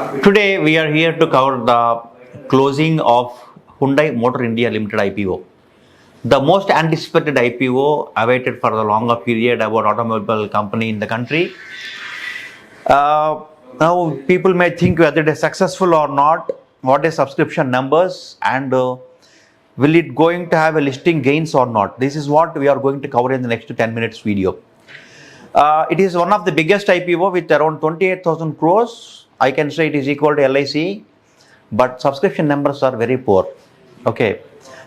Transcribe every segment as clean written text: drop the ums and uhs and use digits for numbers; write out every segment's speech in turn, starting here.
Today we are here to cover the closing of Hyundai Motor India Limited IPO. The most anticipated IPO awaited for the longer period about automobile company in the country. Now people may think whether it is successful or not, what is subscription numbers, and will it going to have a listing gains or not. This is what we are going to cover in the next 10 minutes video. It is one of the biggest IPO with around 28,000 crores. I can say it is equal to LIC, but subscription numbers are very poor. Okay,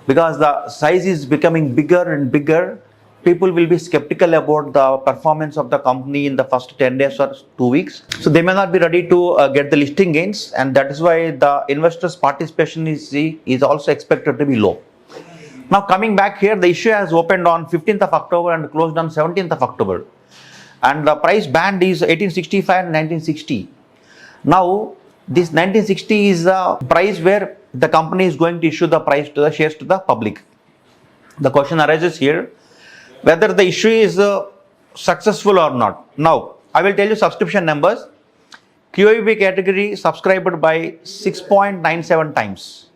because the size is becoming bigger and bigger, people will be skeptical about the performance of the company in the first 10 days or 2 weeks. So they may not be ready to get the listing gains, and that is why the investors' participation is also expected to be low. Now coming back here, the issue has opened on 15th of October and closed on 17th of October. And the price band is 1865 and 1960. Now, this 1960 is the price where the company is going to issue the price to the shares to the public. The question arises here, whether the issue is successful or not. Now, I will tell you subscription numbers. QIB category subscribed by 6.97 times,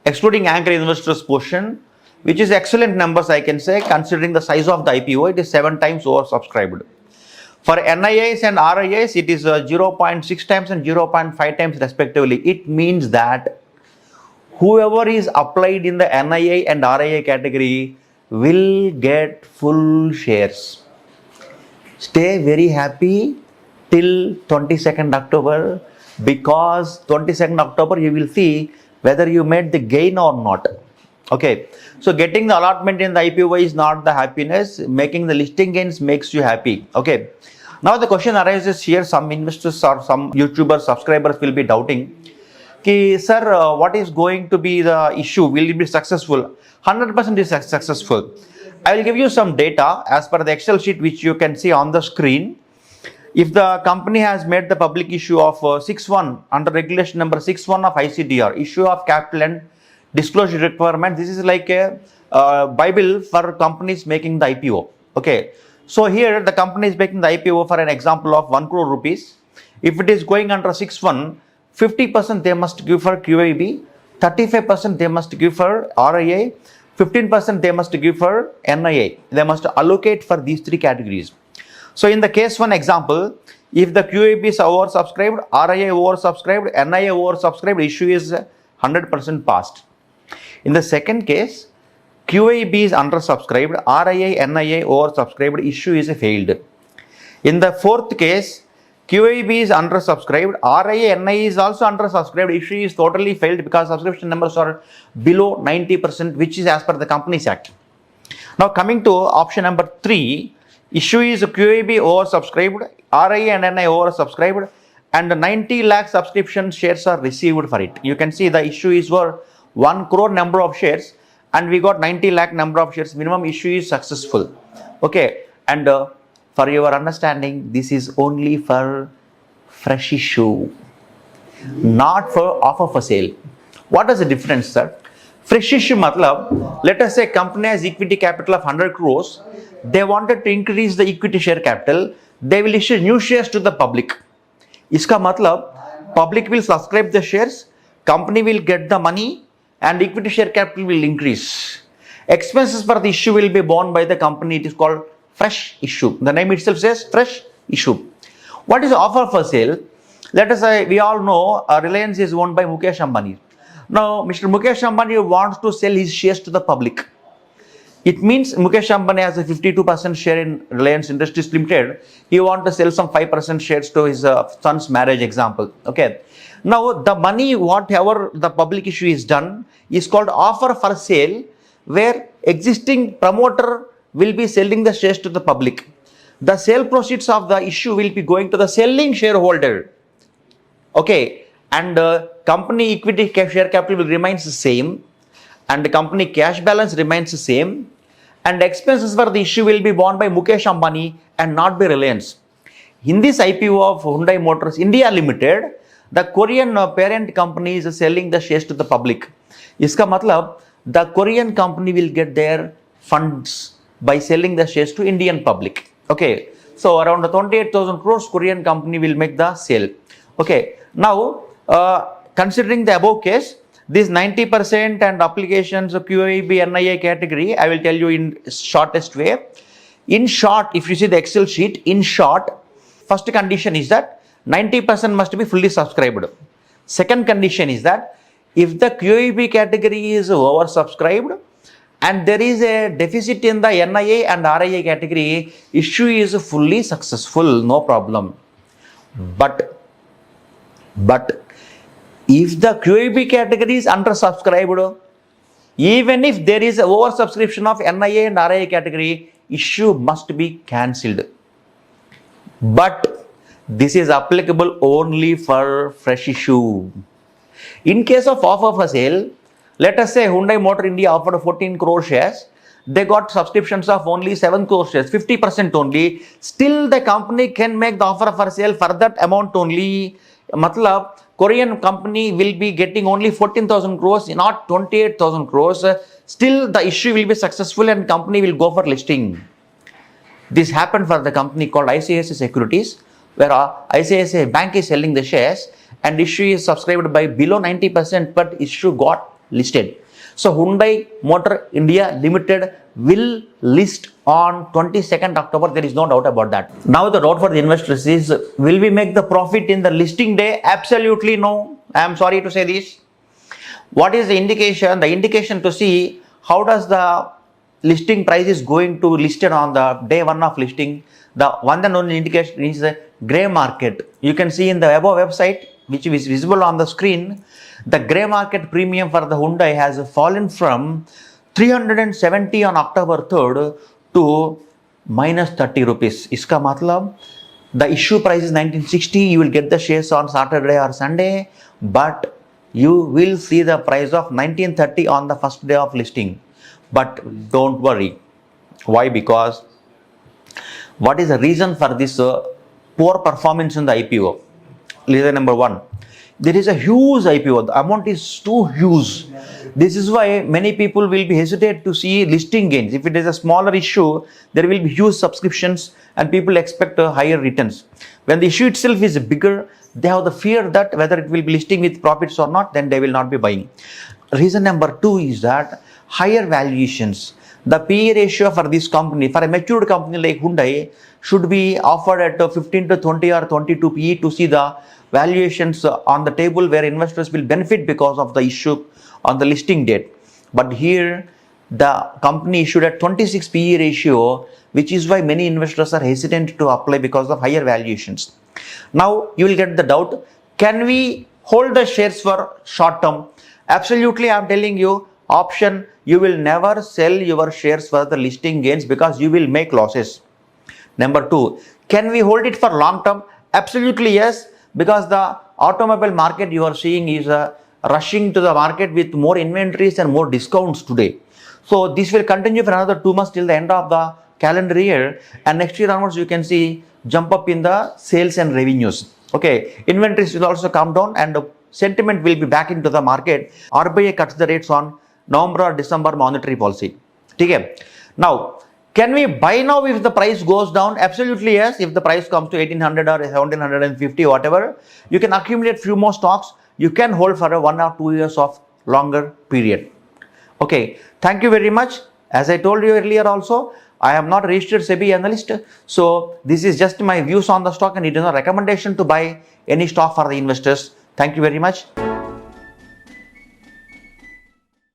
excluding anchor investors portion, which is excellent numbers, I can say, considering the size of the IPO. It is 7 times oversubscribed. For NIIs and RIIs, it is 0.6 times and 0.5 times respectively. It means that whoever is applied in the NII and RII category will get full shares. Stay very happy till 22nd October, because 22nd October you will see whether you made the gain or not. Okay, so getting the allotment in the IPO is not the happiness. Making the listing gains makes you happy. Okay, now the question arises here. Some investors or some YouTuber subscribers will be doubting, sir, what is going to be the issue? Will it be successful? 100% is successful. I will give you some data as per the Excel sheet which you can see on the screen. If the company has made the public issue of 6.1 under regulation number 6.1 of ICDR, issue of capital and disclosure requirement, this is like a Bible for companies making the IPO. Okay, so here the company is making the IPO for an example of 1 crore rupees. If it is going under 6.1, 50% they must give for QIB, 35% they must give for RIA, 15% they must give for NIA. They must allocate for these 3 categories. So in the case 1 example, if the QIB is oversubscribed, RIA oversubscribed, NIA oversubscribed, issue is 100% passed. In the second case, QIB is undersubscribed, RIA, NIA oversubscribed, issue is failed. In the fourth case, QIB is undersubscribed, RIA, NIA is also undersubscribed, issue is totally failed because subscription numbers are below 90%, which is as per the Companies Act. Now coming to option number 3, issue is QIB oversubscribed, RIA and NIA oversubscribed, and 90 lakh subscription shares are received for it. You can see the issue is for 1 crore number of shares and we got 90 lakh number of shares. Minimum issue is successful. Okay, and for your understanding, this is only for fresh issue, not for offer for sale. What is the difference, sir? Fresh issue matlab, let us say company has equity capital of 100 crores. They wanted to increase the equity share capital. They will issue new shares to the public. Iska matlab, public will subscribe the shares, company will get the money, and equity share capital will increase. Expenses for the issue will be borne by the company. It is called fresh issue. The name itself says fresh issue. What is offer for sale? Let us say, we all know Reliance is owned by Mukesh Ambani. Now, Mr. Mukesh Ambani wants to sell his shares to the public. It means Mukesh Ambani has a 52% share in Reliance Industries Limited. He wants to sell some 5% shares to his son's marriage example. Okay. Now, the money, whatever the public issue is done, is called offer for sale, where existing promoter will be selling the shares to the public. The sale proceeds of the issue will be going to the selling shareholder. Okay. And company equity share capital will remain the same, and the company cash balance remains the same, and expenses for the issue will be borne by Mukesh Ambani and not by Reliance. In this IPO of Hyundai Motors India Limited, the Korean parent company is selling the shares to the public. Iska matlab, the Korean company will get their funds by selling the shares to Indian public. Okay, so around 28,000 crores Korean company will make the sale. Okay, now Considering the above case, this 90% and applications of QIB NIA category, I will tell you in shortest way. In short, if you see the Excel sheet, in short, first condition is that 90% must be fully subscribed. Second condition is that if the QIB category is oversubscribed and there is a deficit in the NIA and RIA category, issue is fully successful, no problem. But if the QIB category is undersubscribed, even if there is oversubscription of NIA and RIA category, issue must be cancelled. But this is applicable only for fresh issue. In case of offer for sale, let us say Hyundai Motor India offered 14 crore shares. They got subscriptions of only 7 crore shares, 50% only. Still the company can make the offer for sale for that amount only. Matlab, Korean company will be getting only 14,000 crores, not 28,000 crores. Still the issue will be successful and company will go for listing. This happened for the company called ICICI Securities, where ICICI Bank is selling the shares and issue is subscribed by below 90%, but issue got listed. So Hyundai Motor India Limited will list on 22nd October. There is no doubt about that. Now the doubt for the investors is, will we make the profit in the listing day? Absolutely no. I am sorry to say this. What is the indication? The indication to see how does the listing price is going to listed on the day one of listing. The one and only indication is the grey market. You can see in the above website, which is visible on the screen, the grey market premium for the Hyundai has fallen from 370 on October 3rd to minus 30 rupees. Iska matlab, the issue price is 1960. You will get the shares on Saturday or Sunday, but you will see the price of 1930 on the first day of listing. But don't worry. Why? Because what is the reason for this poor performance in the IPO? Reason number one, there is a huge IPO. The amount is too huge. This is why many people will be hesitate to see listing gains. If it is a smaller issue, there will be huge subscriptions and people expect higher returns. When the issue itself is bigger, they have the fear that whether it will be listing with profits or not, then they will not be buying. Reason number two is that higher valuations. The PE ratio for this company, for a matured company like Hyundai, should be offered at 15 to 20 or 22 PE to see the valuations on the table where investors will benefit because of the issue on the listing date. But here, the company issued at 26 PE ratio, which is why many investors are hesitant to apply because of higher valuations. Now, you will get the doubt, can we hold the shares for short term? Absolutely, I am telling you, option, you will never sell your shares for the listing gains because you will make losses. Number two, can we hold it for long term? Absolutely yes, because the automobile market you are seeing is rushing to the market with more inventories and more discounts today. So this will continue for another 2 months till the end of the calendar year, and next year onwards you can see jump up in the sales and revenues. Okay, inventories will also come down and sentiment will be back into the market. RBI cuts the rates on November or December monetary policy. Okay. Now, can we buy now if the price goes down? Absolutely yes. If the price comes to 1800 or 1750, whatever, you can accumulate few more stocks. You can hold for a 1 or 2 years of longer period. Okay. Thank you very much. As I told you earlier also, I am not registered SEBI analyst. So this is just my views on the stock and it is a recommendation to buy any stock for the investors. Thank you very much.